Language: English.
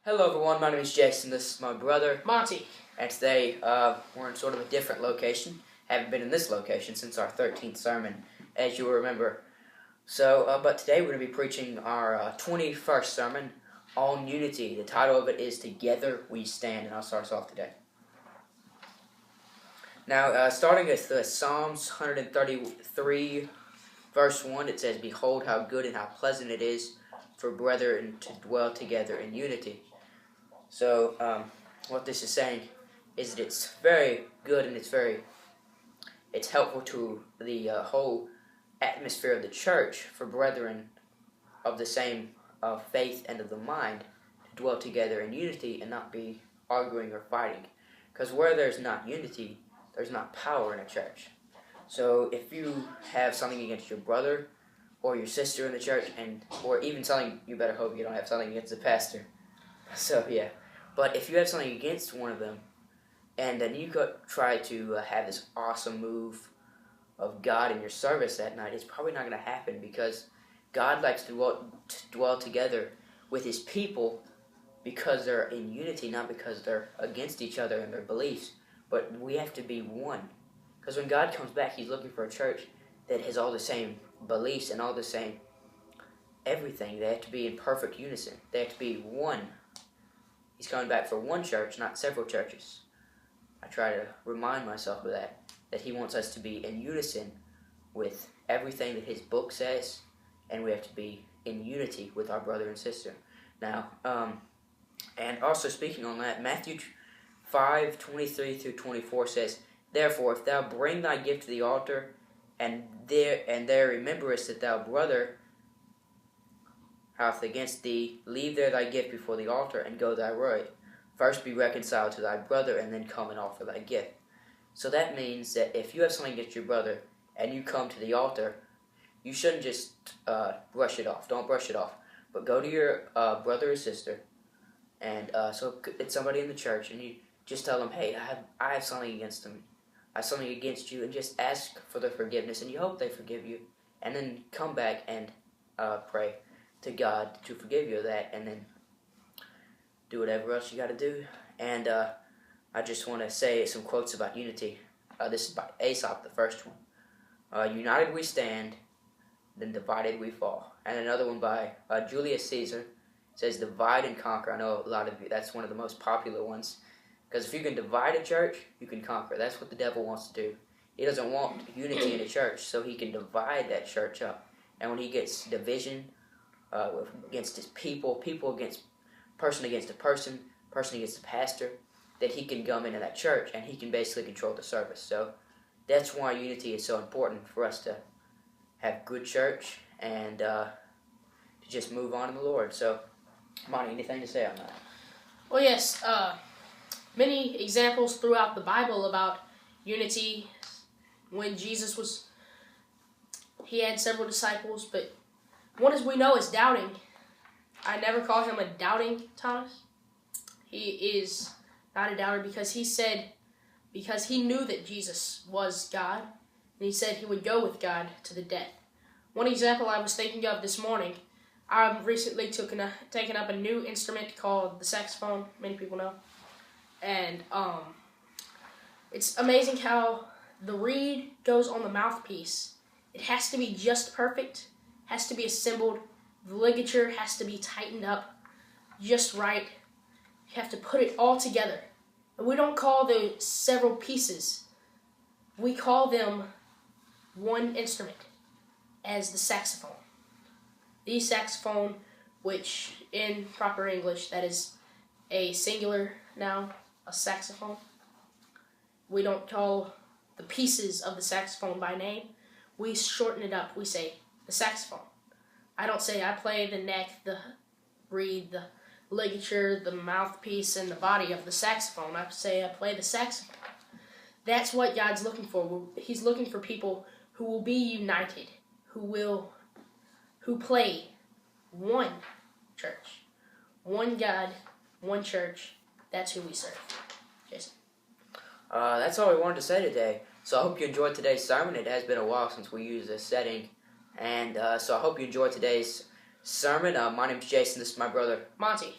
Hello everyone, my name is Jason, this is my brother, Monty. And today we're in sort of a different location. Haven't been in this location since our 13th sermon, as you will remember. But today we're going to be preaching our 21st sermon on unity. The title of it is Together We Stand, and I'll start us off today. Now, starting with Psalms 133, verse 1, it says, "Behold how good and how pleasant it is for brethren to dwell together in unity." So, what this is saying is that it's very good and it's helpful to the whole atmosphere of the church for brethren of the same faith and of the mind to dwell together in unity and not be arguing or fighting. Because where there's not unity, there's not power in a church. So if you have something against your brother or your sister in the church, or even something, you better hope you don't have something against the pastor. So yeah, but if you have something against one of them, and then you could try to have this awesome move of God in your service that night, it's probably not going to happen, because God likes to dwell together with His people because they're in unity, not because they're against each other and their beliefs. But we have to be one, because when God comes back, He's looking for a church that has all the same beliefs and all the same everything. They have to be in perfect unison. They have to be one. He's coming back for one church, not several churches. I try to remind myself of that He wants us to be in unison with everything that His book says, and we have to be in unity with our brother and sister. Now, and also speaking on that, Matthew 5:23 through 24 says, "Therefore, if thou bring thy gift to the altar, and there rememberest that thy brother hath against thee, leave there thy gift before the altar, and go thy way. First be reconciled to thy brother, and then come and offer thy gift." So that means that if you have something against your brother, and you come to the altar, you shouldn't just brush it off. Don't brush it off. But go to your brother or sister, and so it's somebody in the church, and you just tell them, "Hey, I have something against them. I have something against you," and just ask for their forgiveness, and you hope they forgive you. And then come back and pray to God to forgive you of that, and then do whatever else you got to do. And I just want to say some quotes about unity. This is by Aesop, the first one. "United we stand, then divided we fall." And another one by Julius Caesar. It says, "Divide and conquer." I know a lot of you, that's one of the most popular ones. Because if you can divide a church, you can conquer. That's what the devil wants to do. He doesn't want unity in a church, so he can divide that church up. And when he gets division against his people against person against a person against the pastor, that he can come into that church and he can basically control the service. So that's why unity is so important, for us to have good church and to just move on in the Lord. So, Monty, anything to say on that? Well, yes, many examples throughout the Bible about unity. When Jesus he had several disciples, but one, as we know, is doubting. I never call him a doubting Thomas. He is not a doubter, because he knew that Jesus was God, and he said he would go with God to the death. One example I was thinking of this morning, I've recently taken up a new instrument called the saxophone. Many people know. And it's amazing how the reed goes on the mouthpiece. It has to be just perfect, has to be assembled. The ligature has to be tightened up just right. You have to put it all together. And we don't call the several pieces. We call them one instrument, as the saxophone. The saxophone, which in proper English, that is a singular noun, a saxophone. We don't call the pieces of the saxophone by name. We shorten it up. We say the saxophone. I don't say I play the neck, the reed, the ligature, the mouthpiece, and the body of the saxophone. I say I play the saxophone. That's what God's looking for. He's looking for people who will be united, who play one church, one God, one church. That's who we serve. Jason. That's all we wanted to say today. So I hope you enjoyed today's sermon. It has been a while since we used this setting. And so I hope you enjoyed today's sermon. My name's Jason. This is my brother Monty.